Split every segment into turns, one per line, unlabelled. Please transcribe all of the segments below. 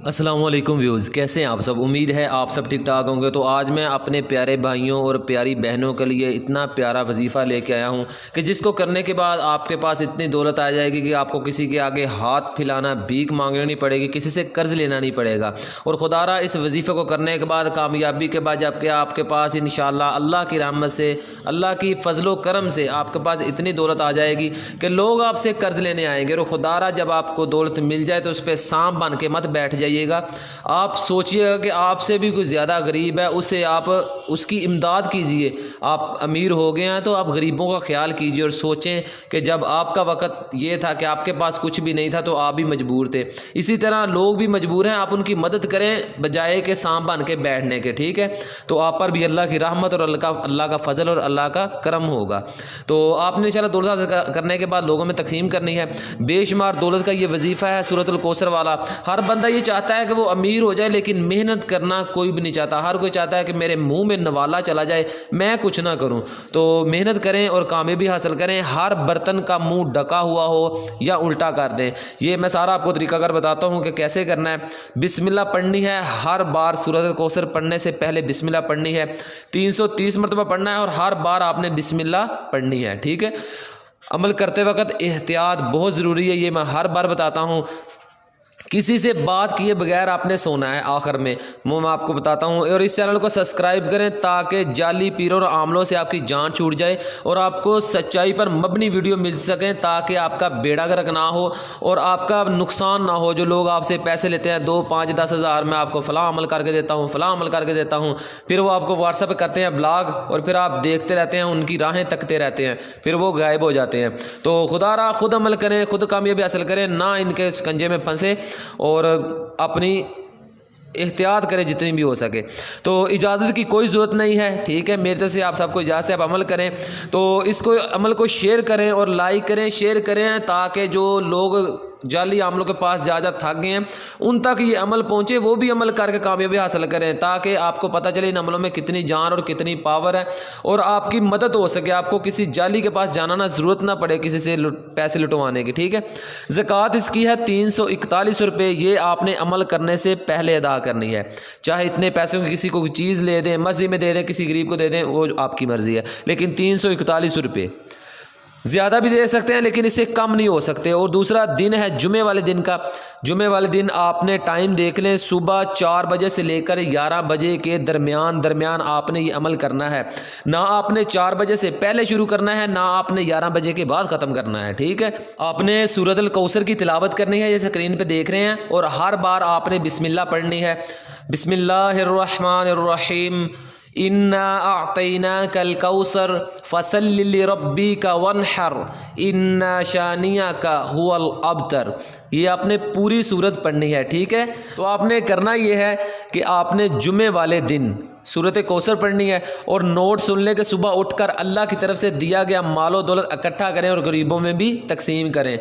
अस्सलाम वालेकुम व्यूज़, कैसे हैं आप सब। उम्मीद है आप सब ठीक ठाक होंगे। तो आज मैं अपने प्यारे भाइयों और प्यारी बहनों के लिए इतना प्यारा वजीफ़ा लेके आया हूँ कि जिसको करने के बाद आपके पास इतनी दौलत आ जाएगी कि आपको किसी के आगे हाथ फैलाना, भीख मांगनी नहीं पड़ेगी, किसी से कर्ज़ लेना नहीं पड़ेगा। और खुदारा इस वजीफ़े को करने के बाद, कामयाबी के बाद, जबकि आपके पास इंशाअल्लाह अल्लाह की रहमत से, अल्लाह की फ़ज़लो करम से आपके पास इतनी दौलत आ जाएगी कि लोग आपसे कर्ज़ लेने आएंगे। और खुदारा जब आपको दौलत मिल जाए तो उस पर सांप बन के मत बैठ जाइए। आप सोचिएगा कि आपसे भी कोई ज़्यादा गरीब है, उससे आप उसकी इमदाद कीजिए। आप अमीर हो गए हैं तो आप गरीबों का ख्याल कीजिए और सोचें कि जब आपका वक़्त ये था कि आपके पास कुछ भी नहीं था तो आप भी मजबूर थे। इसी तरह लोग भी मजबूर हैं, आप उनकी मदद करें बजाय के सांप बन के बैठने के। ठीक है, तो आप पर भी अल्लाह की रहमत और अल्लाह का फ़ज़ल और अल्लाह का करम होगा। तो आपने इंशाअल्लाह दौलत हासिल करने के बाद लोगों में तकसीम करनी है। बेशुमार दौलत का ये वजीफ़ा है सूरतुल कौसर वाला। हर बंदा ये चाहता है कि वो अमीर हो जाए, लेकिन मेहनत करना कोई भी नहीं चाहता। हर कोई चाहता है कि मेरे मुंह में नवाला चला जाए, मैं कुछ ना करूं। तो मेहनत करें और कामयाबी हासिल करें। हर बर्तन का मुंह ढका हुआ हो या उल्टा कर दें। ये मैं सारा आपको तरीकाकार बताता हूं कि कैसे करना है। बिस्मिल्लाह पढ़नी है हर बार। सूरत कौसर पढ़ने से पहले बिस्मिल्लाह पढ़नी है, 330 मरतबा पढ़ना है और हर बार आपने बिस्मिल्लाह पढ़नी है। ठीक है, अमल करते वक्त एहतियात बहुत ज़रूरी है, ये मैं हर बार बताता हूँ। किसी से बात किए बगैर आपने सोना है। आखिर में वो मैं आपको बताता हूँ। और इस चैनल को सब्सक्राइब करें ताकि जाली पीरों और आमलों से आपकी जान छूट जाए और आपको सच्चाई पर मबनी वीडियो मिल सकें, ताकि आपका बेड़ा गर्क ना हो और आपका नुकसान ना हो। जो लोग आपसे पैसे लेते हैं 2, 5, 10 हज़ार, मैं आपको फ़लाँ अमल करके देता हूँ, फ़लाँ अमल करके देता हूँ, फिर वो आपको व्हाट्सएप पर करते हैं ब्लॉग और फिर आप देखते रहते हैं, उनकी राहें तकते रहते हैं, फिर वो गायब हो जाते हैं। तो खुदारा खुद अमल करें, खुद कामयाबी हासिल करें, ना इनके शिकंजे में फंसे और अपनी एहतियात करें जितनी भी हो सके। तो इजाज़त की कोई ज़रूरत नहीं है। ठीक है, मेरी तरफ से आप सबको इजाज़त है, आप अमल करें। तो इसको अमल को शेयर करें और लाइक करें, शेयर करें, ताकि जो लोग जाली आमलों के पास ज़्यादा थक गए हैं उन तक ये अमल पहुँचे, वो भी अमल करके कामयाबी हासिल करें, ताकि आपको पता चले इन अमलों में कितनी जान और कितनी पावर है और आपकी मदद हो सके। आपको किसी जाली के पास जाना ना, ज़रूरत ना पड़े किसी से पैसे लुटवाने की। ठीक है, ज़कात इसकी है 341 रुपये। ये आपने अमल करने से पहले अदा करनी है। चाहे इतने पैसों की किसी को चीज़ ले दें, मस्जिद में दे दें, किसी गरीब को दे दें, वो आपकी मर्ज़ी है, लेकिन 341 रुपये। ज़्यादा भी दे सकते हैं लेकिन इससे कम नहीं हो सकते। और दूसरा दिन है जुमे वाले दिन का। जुमे वाले दिन आपने टाइम देख लें, सुबह 4 बजे से लेकर 11 बजे के दरमियान आपने ये अमल करना है। ना आपने 4 बजे से पहले शुरू करना है, ना आपने 11 बजे के बाद ख़त्म करना है। ठीक है, आपने सूरतुल कौसर की तिलावत करनी है, जैसे स्क्रीन पे देख रहे हैं, और हर बार आपने बिस्मिल्लाह पढ़नी है। बिस्मिल्लाहिर्रहमानिर्रहीम, इन्ना अअतैनाकल कौसर फसल्लि लिरब्बिका वन्हर इन्ना शानियाका हुवल अबतर। ये आपने पूरी सूरत पढ़नी है। ठीक है, तो आपने करना ये है कि आपने जुमे वाले दिन सूरत कौसर पढ़नी है और नोट सुन ले कि सुबह उठकर अल्लाह की तरफ से दिया गया मालो दौलत इकट्ठा करें और गरीबों में भी तकसीम करें।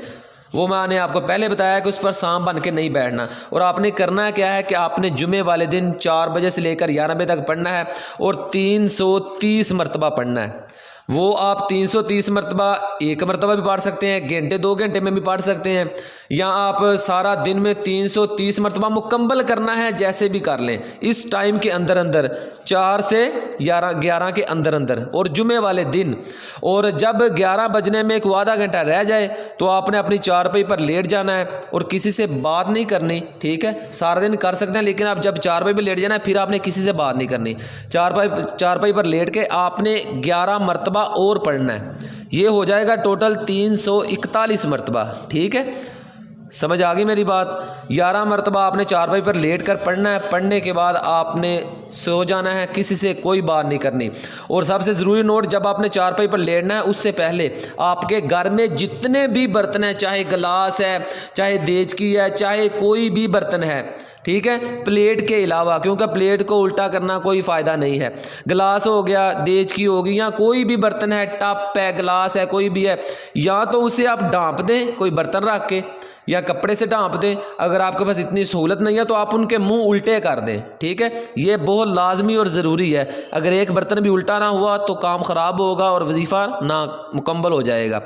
वो मैंने आपको पहले बताया कि उस पर सांप बन के नहीं बैठना। और आपने करना क्या है कि आपने जुमे वाले दिन 4 बजे से लेकर 11 बजे तक पढ़ना है और 330 मरतबा पढ़ना है। वो आप 330 मरतबा एक मरतबा भी पढ़ सकते हैं, घंटे 2 घंटे में भी पढ़ सकते हैं, या आप सारा दिन में 330 मरतबा मुकम्मल करना है, जैसे भी कर लें इस टाइम के अंदर अंदर, 4 से 11 के अंदर अंदर, और जुमे वाले दिन। और जब 11 बजने में एक आधा घंटा रह जाए तो आपने अपनी चारपाई पर लेट जाना है और किसी से बात नहीं करनी। ठीक है, सारा दिन कर सकते हैं, लेकिन आप जब चारपाई पर लेट जाना है फिर आपने किसी से बात नहीं करनी। चारपाई पर लेट के आपने 11 मरतबा और पढ़ना है। ये हो जाएगा टोटल 341 मरतबा। ठीक है, समझ आ गई मेरी बात। 11 मरतबा आपने चारपाई पर लेट कर पढ़ना है। पढ़ने के बाद आपने सो जाना है, किसी से कोई बात नहीं करनी। और सबसे ज़रूरी नोट, जब आपने चारपाई पर लेटना है उससे पहले आपके घर में जितने भी बर्तन हैं, चाहे गिलास है, चाहे देचकी है, चाहे कोई भी बर्तन है, ठीक है, प्लेट के अलावा, क्योंकि प्लेट को उल्टा करना कोई फ़ायदा नहीं है। गिलास हो गया, देचकी होगी, या कोई भी बर्तन है, टप है, गिलास है, कोई भी है, या तो उसे आप ढाँप दें कोई बर्तन रख के, या कपड़े से ढाँप दें। अगर आपके पास इतनी सहूलत नहीं है तो आप उनके मुंह उल्टे कर दें। ठीक है, ये बहुत लाजमी और ज़रूरी है। अगर एक बर्तन भी उल्टा ना हुआ तो काम ख़राब होगा और वजीफ़ा ना मुकम्मल हो जाएगा।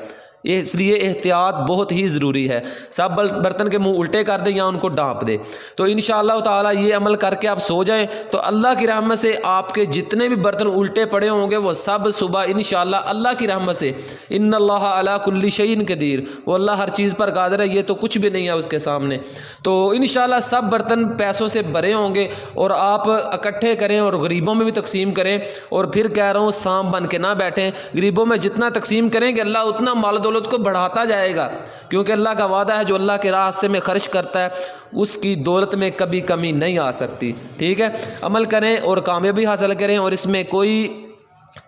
इसलिए एहतियात बहुत ही ज़रूरी है। सब बर्तन के मुंह उल्टे कर दे या उनको डांप दे। तो इंशाअल्लाह ताला ये अमल करके आप सो जाएं तो अल्लाह की रहमत से आपके जितने भी बर्तन उल्टे पड़े होंगे वो सब सुबह इंशाअल्लाह अल्लाह की रहमत से, इन्नल्लाह अला कुल्ली शैइन कदीर, वो अल्लाह हर चीज़ पर कादिर है, ये तो कुछ भी नहीं है उसके सामने। तो इंशाअल्लाह सब बर्तन पैसों से भरे होंगे और आप इकट्ठे करें और गरीबों में भी तकसीम करें। और फिर कह रहा हूँ सांप बन के ना बैठें, गरीबों में जितना तकसीम करेंगे अल्लाह उतना माल दौलत को बढ़ाता जाएगा, क्योंकि अल्लाह का वादा है जो अल्लाह के रास्ते में खर्च करता है उसकी दौलत में कभी कमी नहीं आ सकती। ठीक है, अमल करें और कामयाबी हासिल करें और इसमें कोई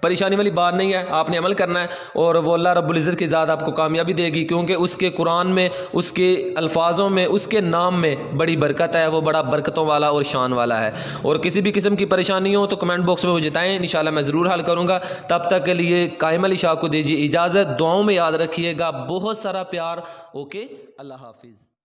परेशानी वाली बात नहीं है, आपने अमल करना है और वो अल्लाह रब्बुल इज़्ज़त की ज़ात आपको कामयाबी देगी, क्योंकि उसके कुरान में, उसके अल्फाजों में, उसके नाम में बड़ी बरकत है, वो बड़ा बरकतों वाला और शान वाला है। और किसी भी किस्म की परेशानी हो तो कमेंट बॉक्स में मुझे बताएं, इंशाल्लाह मैं ज़रूर हल करूँगा। तब तक के लिए कायम अली शाह को दीजिए इजाज़त, दुआओं में याद रखिएगा, बहुत सारा प्यार। ओके, अल्लाह हाफिज़।